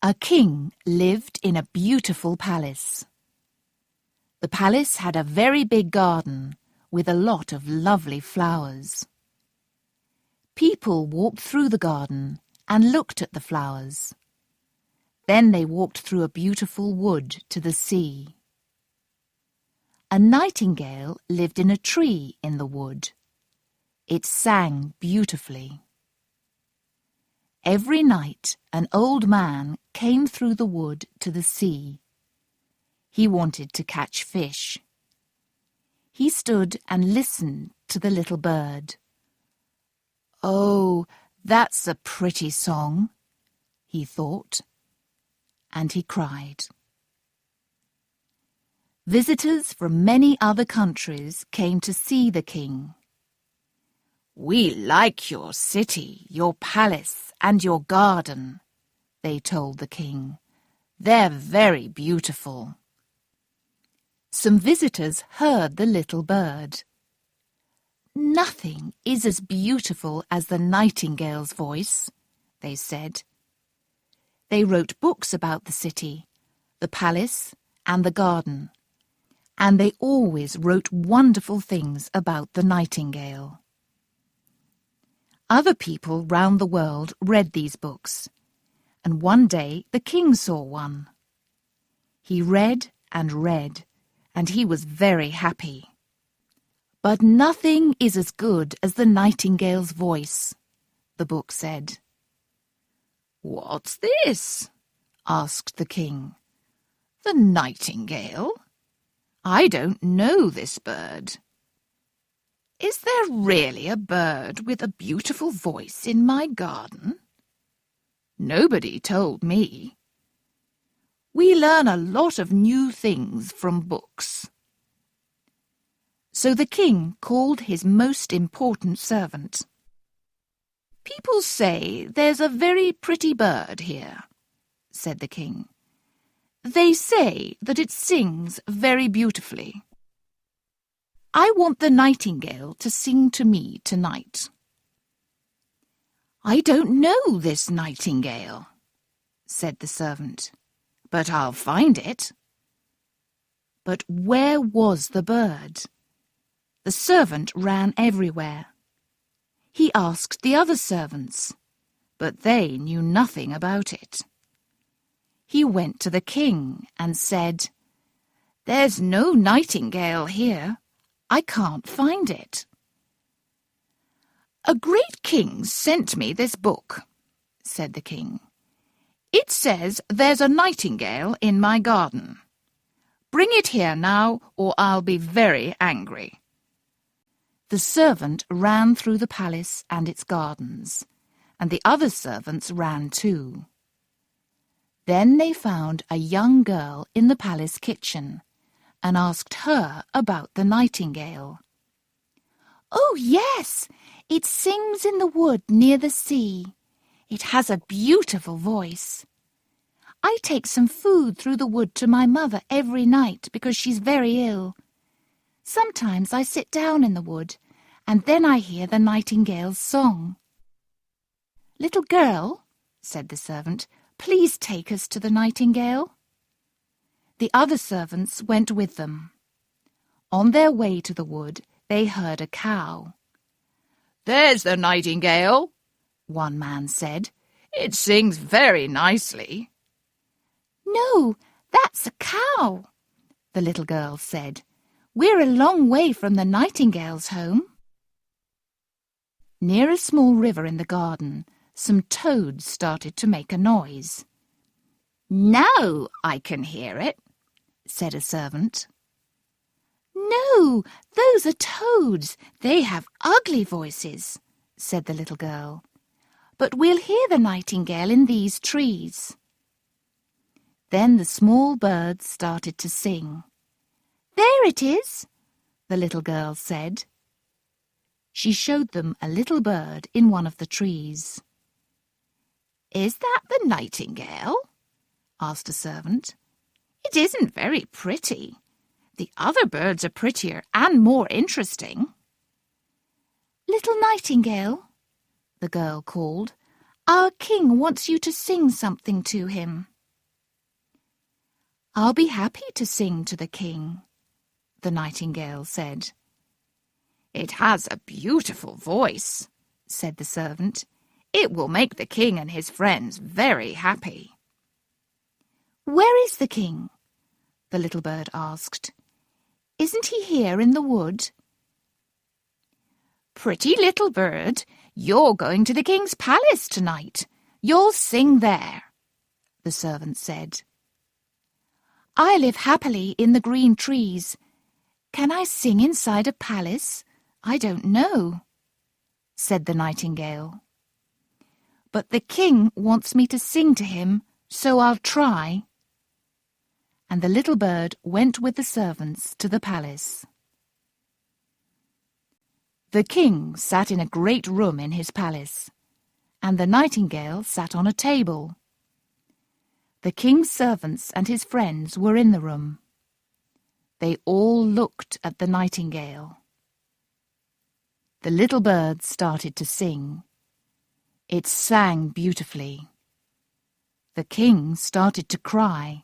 A king lived in a beautiful palace. The palace had a very big garden with a lot of lovely flowers. People walked through the garden and looked at the flowers. Then they walked through a beautiful wood to the sea. A nightingale lived in a tree in the wood. It sang beautifully. Every night an old man came through the wood to the sea. He wanted to catch fish. He stood and listened to the little bird. "Oh, that's a pretty song," he thought, and he cried. Visitors from many other countries came to see the king. "We like your city, your palace, and your garden," they told the king. "They're very beautiful." Some visitors heard the little bird. "Nothing is as beautiful as the nightingale's voice," they said. They wrote books about the city, the palace, and the garden, and they always wrote wonderful things about the nightingale. Other people round the world read these books, and one day the king saw one. He read, and he was very happy. "But nothing is as good as the nightingale's voice," the book said. "What's this?" asked the king. "The nightingale? I don't know this bird. Is there really a bird with a beautiful voice in my garden? Nobody told me. We learn a lot of new things from books." So the king called his most important servant. "People say there's a very pretty bird here," said the king. "They say that it sings very beautifully. I want the nightingale to sing to me tonight." "I don't know this nightingale," said the servant, "but I'll find it." But where was the bird? The servant ran everywhere. He asked the other servants, but they knew nothing about it. He went to the king and said, "There's no nightingale here. I can't find it." "A great king sent me this book," said the king. "It says there's a nightingale in my garden. Bring it here now, or I'll be very angry." The servant ran through the palace and its gardens, and the other servants ran too. Then they found a young girl in the palace kitchen and asked her about the nightingale. "Oh, yes, it sings in the wood near the sea. It has a beautiful voice. I take some food through the wood to my mother every night because she's very ill. Sometimes I sit down in the wood, and then I hear the nightingale's song." "Little girl," said the servant, "please take us to the nightingale." The other servants went with them. On their way to the wood, they heard a cow. "There's the nightingale," one man said. "It sings very nicely." "No, that's a cow," the little girl said. "We're a long way from the nightingale's home." Near a small river in the garden, some toads started to make a noise. "Now I can hear it," said a servant. "No, those are toads. They have ugly voices," said the little girl. "But we'll hear the nightingale in these trees." Then the small birds started to sing. "There it is," the little girl said. She showed them a little bird in one of the trees. "Is that the nightingale?" asked a servant. "It isn't very pretty. The other birds are prettier and more interesting." "Little nightingale," the girl called, "our king wants you to sing something to him." "I'll be happy to sing to the king," the nightingale said. "It has a beautiful voice," said the servant. "It will make the king and his friends very happy." "Where is the king?" the little bird asked. "Isn't he here in the wood?" "Pretty little bird, you're going to the king's palace tonight. You'll sing there," the servant said. "I live happily in the green trees. Can I sing inside a palace? I don't know," said the nightingale. "But the king wants me to sing to him, so I'll try." And the little bird went with the servants to the palace. The king sat in a great room in his palace, and the nightingale sat on a table. The king's servants and his friends were in the room. They all looked at the nightingale. The little bird started to sing. It sang beautifully. The king started to cry,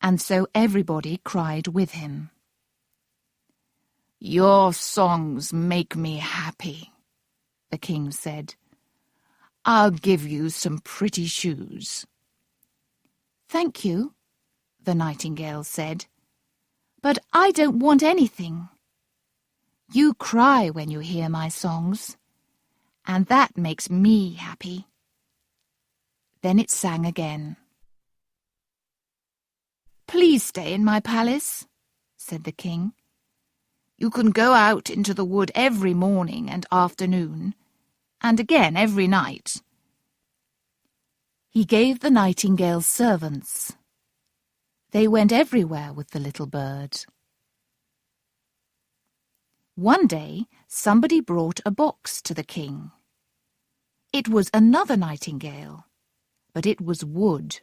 and so everybody cried with him. "Your songs make me happy," the king said. "I'll give you some pretty shoes." "Thank you," the nightingale said, "but I don't want anything. You cry when you hear my songs, and that makes me happy." Then it sang again. "Please stay in my palace," said the king. "You can go out into the wood every morning and afternoon, and again every night." He gave the nightingale's servants. They went everywhere with the little bird. One day, somebody brought a box to the king. It was another nightingale, but it was wood.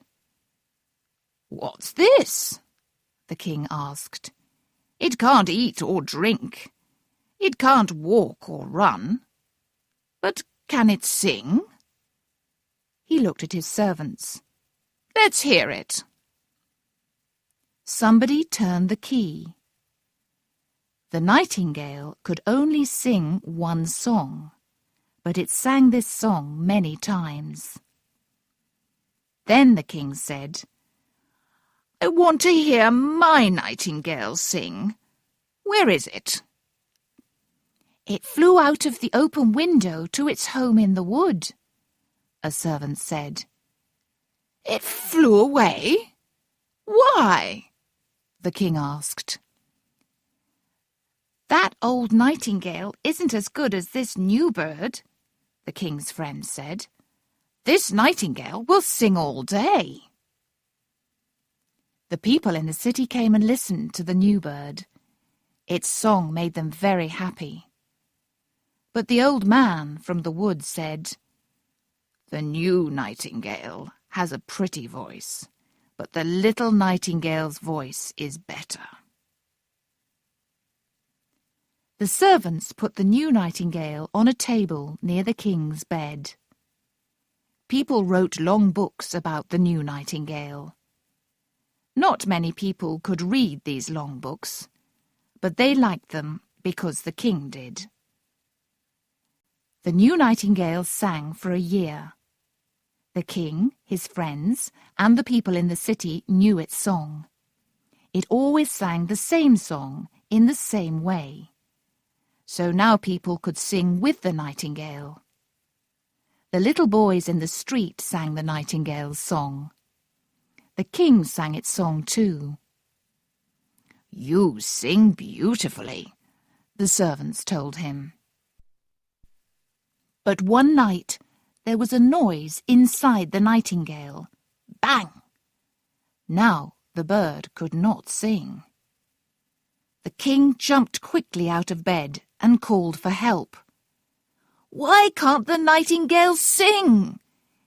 "What's this?" the king asked. "It can't eat or drink. It can't walk or run. But can it sing?" He looked at his servants. "Let's hear it." Somebody turned the key. The nightingale could only sing one song, but it sang this song many times. Then the king said, "I want to hear my nightingale sing. Where is it?" "It flew out of the open window to its home in the wood," a servant said. "It flew away? Why?" the king asked. "That old nightingale isn't as good as this new bird," the king's friend said. "This nightingale will sing all day." The people in the city came and listened to the new bird. Its song made them very happy. But the old man from the wood said, "The new nightingale has a pretty voice, but the little nightingale's voice is better." The servants put the new nightingale on a table near the king's bed. People wrote long books about the new nightingale. Not many people could read these long books, but they liked them because the king did. The new nightingale sang for a year. The king, his friends, and the people in the city knew its song. It always sang the same song in the same way. So now people could sing with the nightingale. The little boys in the street sang the nightingale's song. The king sang its song too. "You sing beautifully," the servants told him. But one night there was a noise inside the nightingale. Bang! Now the bird could not sing. The king jumped quickly out of bed and called for help. "Why can't the nightingale sing?"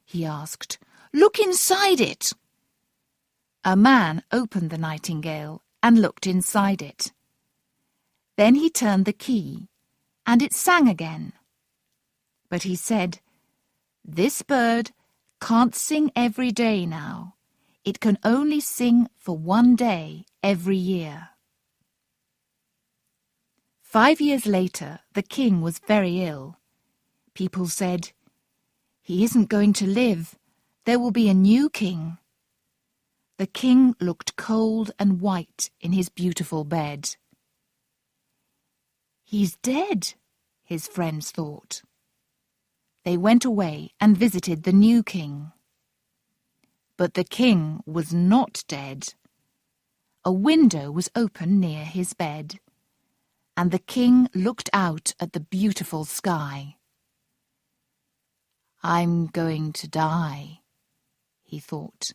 he asked. "Look inside it." A man opened the nightingale and looked inside it. Then he turned the key, and it sang again. But he said, "This bird can't sing every day now. It can only sing for 1 day every year. 5 years later, the king was very ill. People said, "He isn't going to live. There will be a new king." The king looked cold and white in his beautiful bed. "He's dead," his friends thought. They went away and visited the new king. But the king was not dead. A window was open near his bed, and the king looked out at the beautiful sky. "I'm going to die," he thought.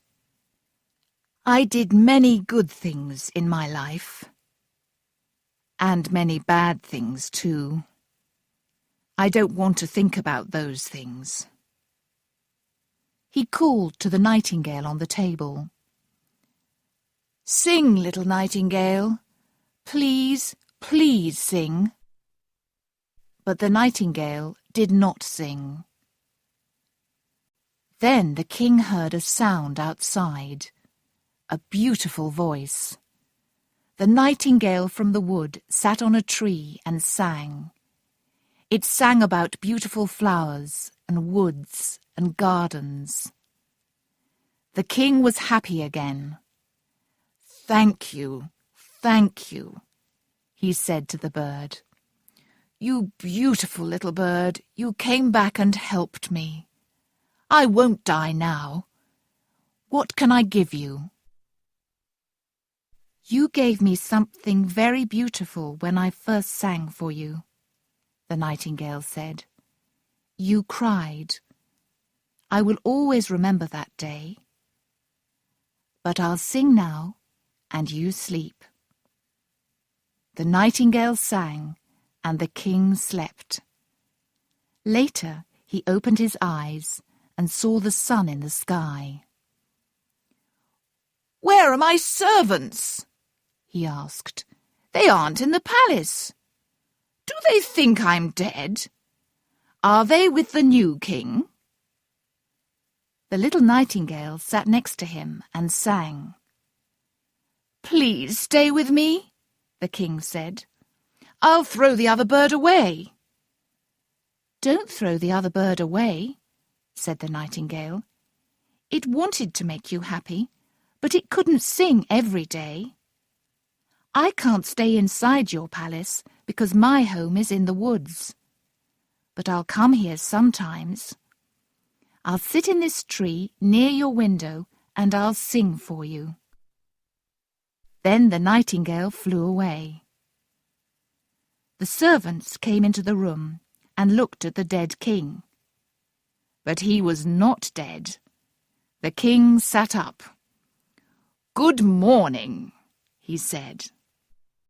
"I did many good things in my life, and many bad things too. I don't want to think about those things." He called to the nightingale on the table. "Sing, little nightingale. Please, please sing." But the nightingale did not sing. Then the king heard a sound outside, a beautiful voice. The nightingale from the wood sat on a tree and sang. It sang about beautiful flowers and woods and gardens. The king was happy again. Thank you," he said to the bird. "You beautiful little bird, you came back and helped me. I won't die now. What can I give you?" "You gave me something very beautiful when I first sang for you," the nightingale said. "You cried. I will always remember that day. But I'll sing now, and you sleep." The nightingale sang, and the king slept. Later he opened his eyes and saw the sun in the sky. "Where are my servants?" he asked. "They aren't in the palace. Do they think I'm dead? Are they with the new king?" The little nightingale sat next to him and sang. "Please stay with me," the king said. "I'll throw the other bird away." "Don't throw the other bird away," said the nightingale. "It wanted to make you happy, but it couldn't sing every day. I can't stay inside your palace because my home is in the woods. But I'll come here sometimes. I'll sit in this tree near your window and I'll sing for you." Then the nightingale flew away. The servants came into the room and looked at the dead king. But he was not dead. The king sat up. "Good morning," he said.